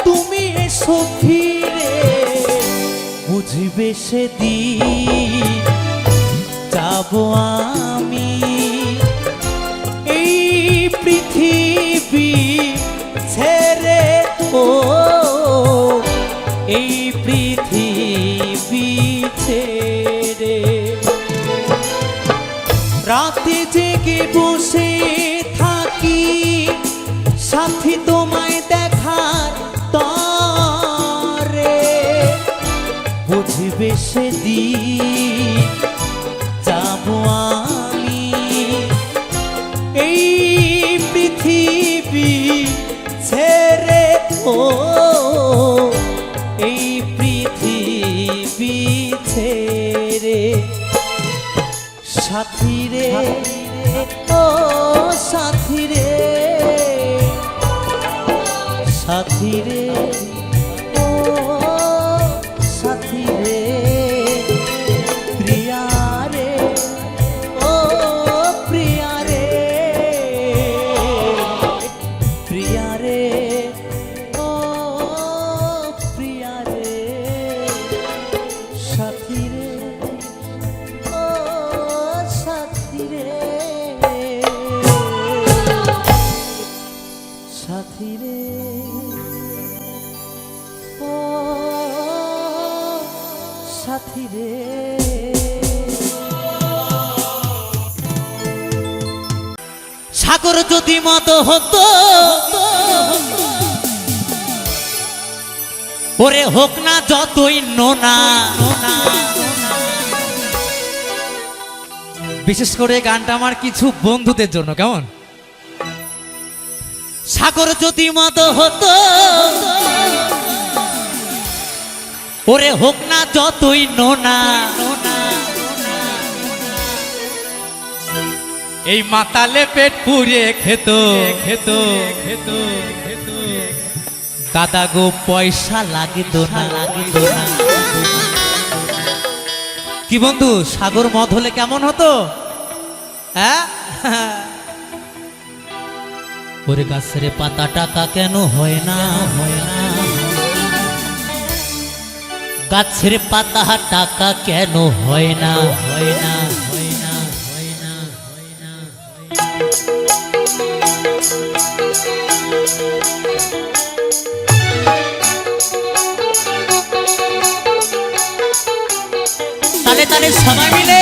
তুমি এসো ফিরে। বুঝবে সেদিন যাব আমি এই পৃথিবী ছেড়ে, ও এই পৃথিবী ছেড়ে। রাতে জেগে বসে থাকি সাথী তোমায় দেখার তরে, বুঝবে সেদিন যাব আমি এই পৃথিবী ছেড়ে, ও এই পৃথিবী ছেড়ে। সাথী রে ও সাথী রে, সাথী রে ও সাথী রে, প্রিয়া রে ও প্রিয়া রে, প্রিয়া রে ও প্রিয়া রে, সাথী রে ও সাথী রে, সাথী রে ও সাথী রে। সাগর যদি মত হতো, ওরে হোক না যতই নোনা। বিশেষ করে গানটা আমার কিছু বন্ধুদের জন্য। কেমন? সাগর যদি মত হতো, ওরে হোক না যতই নোনা, এই মাতালে পেট পুড়িয়ে খেত খেত খেত খেত দাদা গো পয়সা লাগিত না কি বন্ধু সাগর মদ হলে কেমন হতো হ্যাঁ ওরে গাছের পাতা টাকা কেন হয় না গাছের পাতা টাকা কেন হয় না তালে তালে সবাই মিলে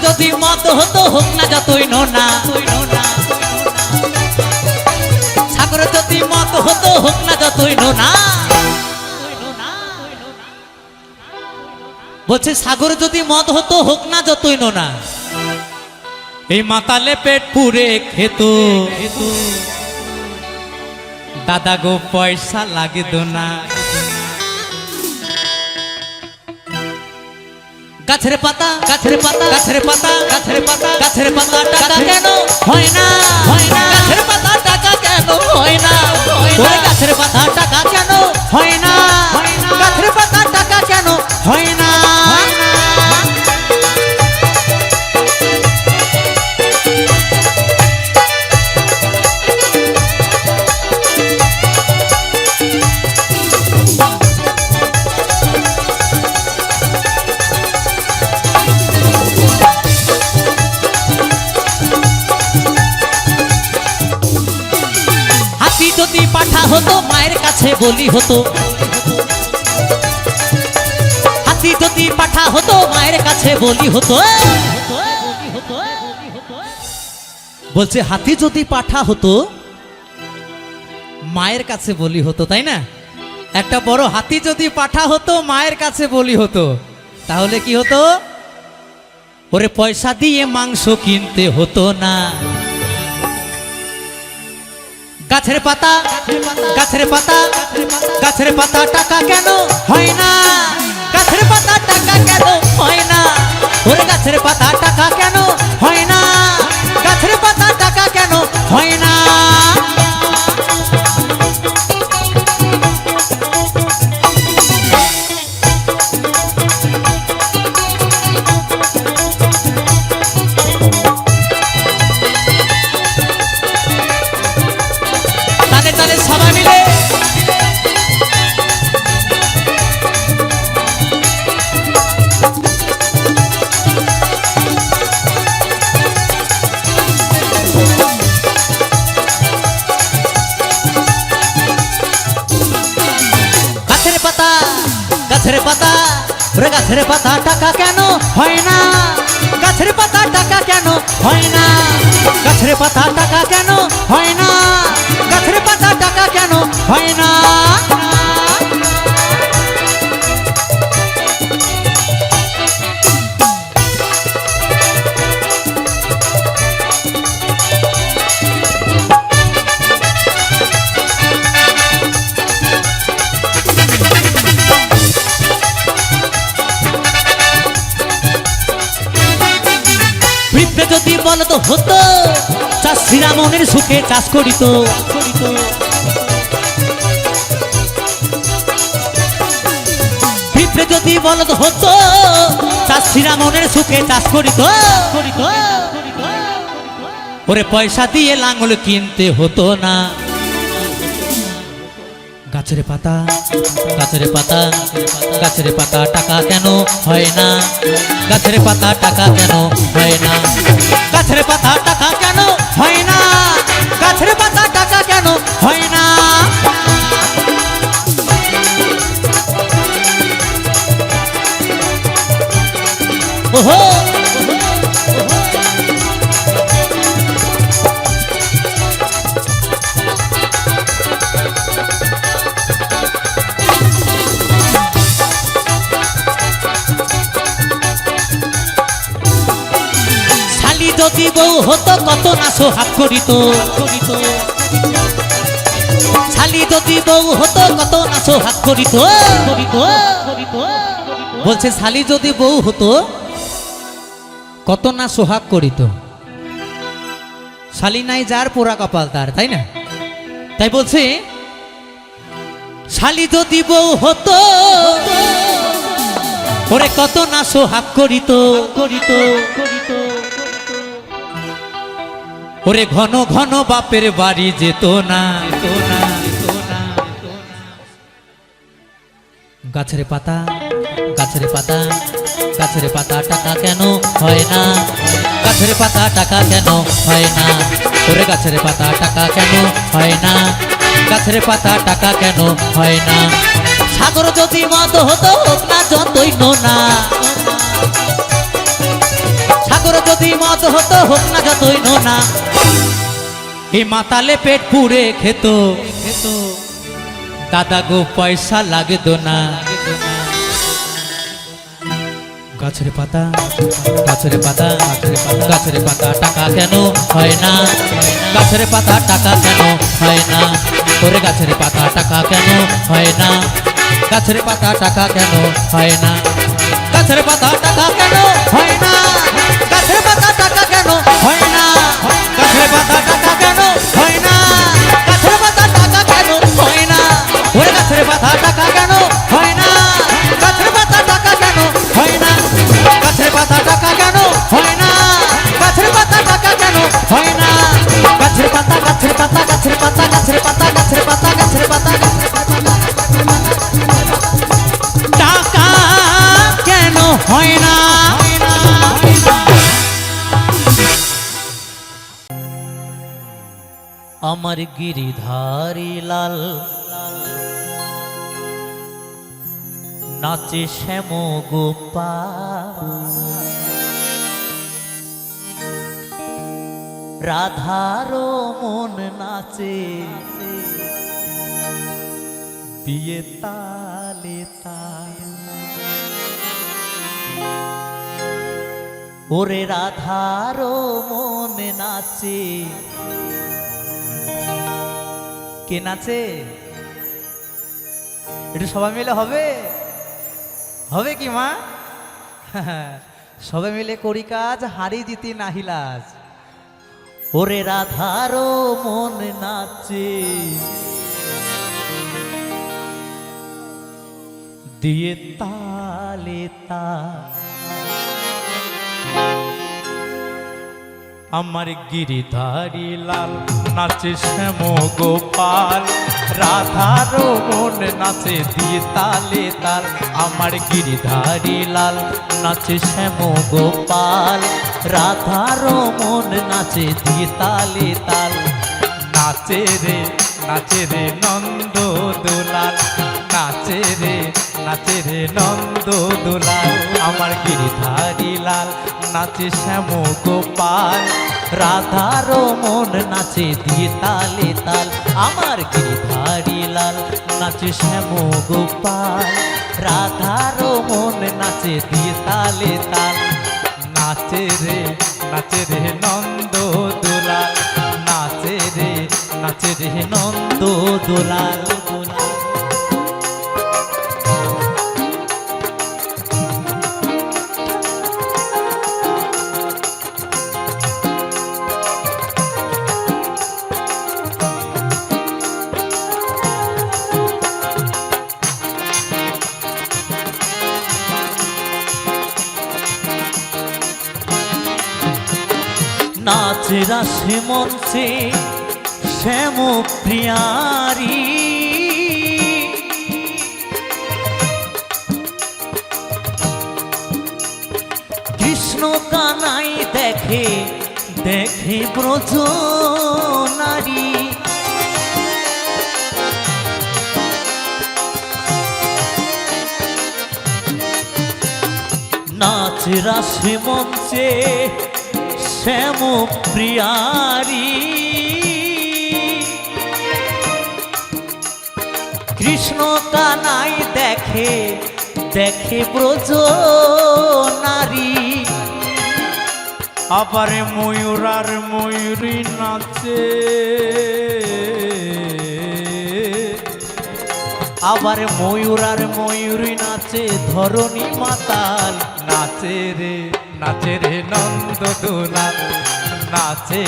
যদি মত হতো হোক না যতই নোনা সাগর যদি মত হতো হোক না যতই নোনা বলছে সাগর যদি মদ হতো হোক না যতই নোনা এই মাতালে পেট পুরে খেত দাদা গো পয়সা লাগে না গাছের পাতা গাছের পাতা গাছের পাতা গাছের পাতা গাছের পাতা টাকা কেন হয় না গাছের পাতা টাকা কেন হয় না গাছের পাতা টাকা কেন হয় না গাছের পাতা টাকা কেন হয় না যদি পাঠা হতো মায়ের কাছে বলি হতো হাতি যদি পাঠা হতো মায়ের কাছে বলি হতো বলছে হাতি যদি পাঠা হতো মায়ের কাছে বলি হতো তাই না একটা বড় হাতি যদি পাঠা হতো মায়ের কাছে বলি হতো তাহলে কি হতো ওরে পয়সা দিয়ে মাংস কিনতে হতো না গাছের পাতা গাছের পাতা গাছের পাতা টাকা কেন হয় না গাছের পাতা টাকা কেন হয় না ওরে গাছের পাতা টাকা কেন হয় না গাছের পাতা টাকা কেন হয় না সবাই মিলে গাছের পাতা গাছের পাতা রে গাছের পাতা টাকা কেন হয় না গাছের পাতা টাকা কেন হয় না গাছের পাতা টাকা কেন হয় না গাছের পাতা টাকা কেন হয় না যদি বলতো হতো চাষিরা মনের সুখে চাষ করিত পিঁপড়ে যদি বলতো হতো চাষিরা মনের সুখে চাষ করিত ওরে পয়সা দিয়ে লাঙল কিনতে হতো না গাছের পাতা গাছের পাতা গাছের পাতা টাকা কেন হয় না গাছের পাতা টাকা কেন হয় না গাছের পাতা টাকা কেন হয় না গাছের পাতা টাকা কেন হয় না ওহো যদি বউ হতো কত না সোহাগ করিত, শালি যদি বউ হতো কত না সোহাগ করিত। বলছে শালি যদি বউ হতো কত না সোহাগ করিত। শালি নাই যার পোড়া কপাল তার, তাই না? তাই বলছে শালি যদি বউ হতো ওরে কত না সোহাগ করিত। ওরে ঘন ঘন বাপের বাড়ি যেত না। গাছের পাতা গাছের পাতা গাছের পাতা টাকা কেন হয় না? গাছের পাতা টাকা কেন হয় না? ওরে গাছের পাতা টাকা কেন হয় না? গাছের পাতা টাকা কেন হয় না? সাগর যদি মদ হতো হোক না যতই নোনা, সাগর যদি মদ হতো হোক না যতই নোনা, এই মাতালে পেট পুড়ে খেত। দাদা গো পয়সা লাগতো না। গাছের পাতা গাছের পাতা গাছের পাতা টাকা কেন হয় না? গাছের পাতা টাকা কেন হয় না? ওরে গাছের পাতা টাকা কেন হয় না? গাছের পাতা টাকা কেন হয় না? গাছের পাতা টাকা কেন হয় না? গাছের পাতা টাকা কেন হয় না? গাছের পাতা টাকা কেন হয় না? গাছের পাতা টাকা কেন হয় না? ওরে গাছের পাতা টাকা কেন হয় না? গাছের পাতা টাকা কেন হয় না? গাছের পাতা টাকা কেন হয় না? গাছের পাতা টাকা কেন হয় না? গাছের পাতা গাছের পাতা গাছের পাতা গাছের পাতা গাছের পাতা গাছের পাতা টাকা কেন হয় না? আমার গিরিধারী লাল নাচে শ্যাম গোপাল, রাধারও মন নাচে বিয়ে তালে তাল। ওরে রাধারও মন নাচে, কে নাচে? এটা সবাই মিলে হবে? হবে কি মা? সবাই মিলে করি কাজ, হারি জিতি নাহি লাজ। ওরে রাধারও মন নাচে দিয়ে তালে তাল। আমার গিরিধারী লাল নাচে শ্যাম গোপাল, রাধারও মন নাচে দিয়ে তালে তাল। আমার গিরিধারী লাল নাচে শ্যাম গোপাল, রাধারও মন নাচে দিয়ে তালে তাল। নাচে রে নন্দ দুলাল, নাচে রে নন্দ দুলাল। আমার গিরিধারী লাল নাচে শ্যাম গোপাল, রাধারও মন নাচে দিয়ে তালে তাল। আমার গিরিধারী লাল নাচে শ্যাম গোপাল, রাধারও মন নাচে দিয়ে তালে তাল। নাচে রে নন্দ দুলাল, নাচে রে নন্দ দুলাল। নাচ রাসে মঞ্চে শ্যাম প্রিয়ারি, কৃষ্ণ কানাই দেখে ব্রজ নারী। নাচ রাসে মঞ্চে শ্যাম প্রিয়ারি, কৃষ্ণ কানাই দেখে ব্রজ নারী। আবার ময়ূর আর ময়ূরী নাচে, আবার ময়ূর আর ময়ূরী নাচে, ধরণী মাতাল নাচে রে নাচে রে নন্দ দুলাল, নাচে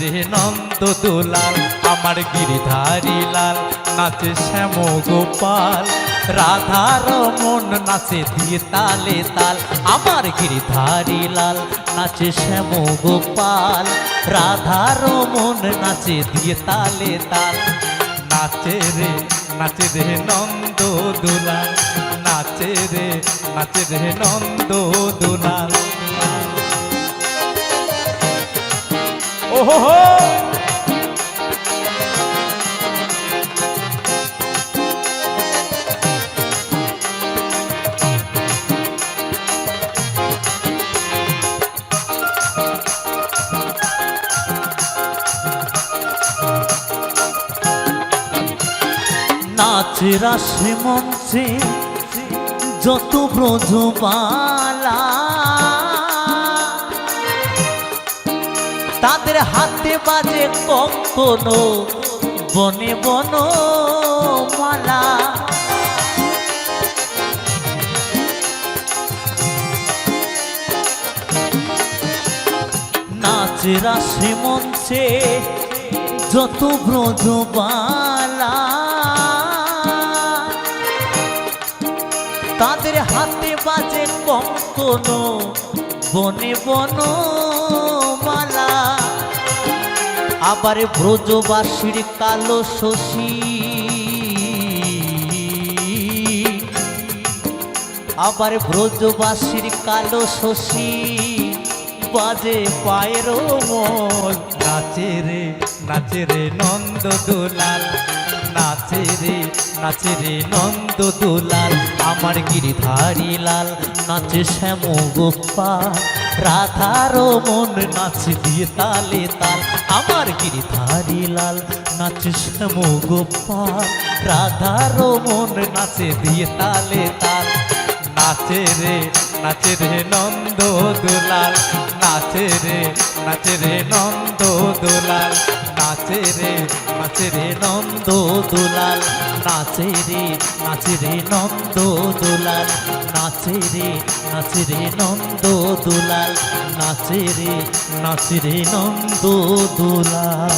রে নন্দ দুলাল। আমার গিরিধারী লাল নাচে শ্যাম গোপাল, রাধা রমন নাচে দিয়ে তালে তাল। আমার গিরিধারী লাল নাচে শ্যাম গোপাল, রাধা রমন নাচে দিয়ে তালে তাল। নাচে রে নন্দ দুলাল, নাচে রে নন্দ দুলাল। ওহো নাচ রাসে মঞ্চে যত ব্রজবালা, তাদের হাতে বাজে কখনো বনে বন মালা। নাচ রাসে মঞ্চে যত ব্রজবালা, তাদের হাতে বাজে কখনো বনে বন মালা। আবার ব্রজবাসীর কালো শশী, আবার ব্রজবাসীর কালো শশী বাজে পায়ের মন। নাচে রে নন্দ দুলাল, নাচে রে নন্দ দুলাল। আমার গিরিধারী লাল নাচে শ্যাম গোপাল, রাধা রমন নাচে দিয়ে তালে তাল। আমার গিরিধারী লাল নাচে শ্যাম গোপাল, রাধা রমন নাচে দিয়ে তালে তাল। নাচে রে নন্দ দুলাল, নাচে রে নন্দ দুলাল, নাচে রে নন্দ দুলাল, নাচে রে নন্দ দুলাল, নাচে রে নন্দ দুলাল, নাচে রে নন্দ দুলাল।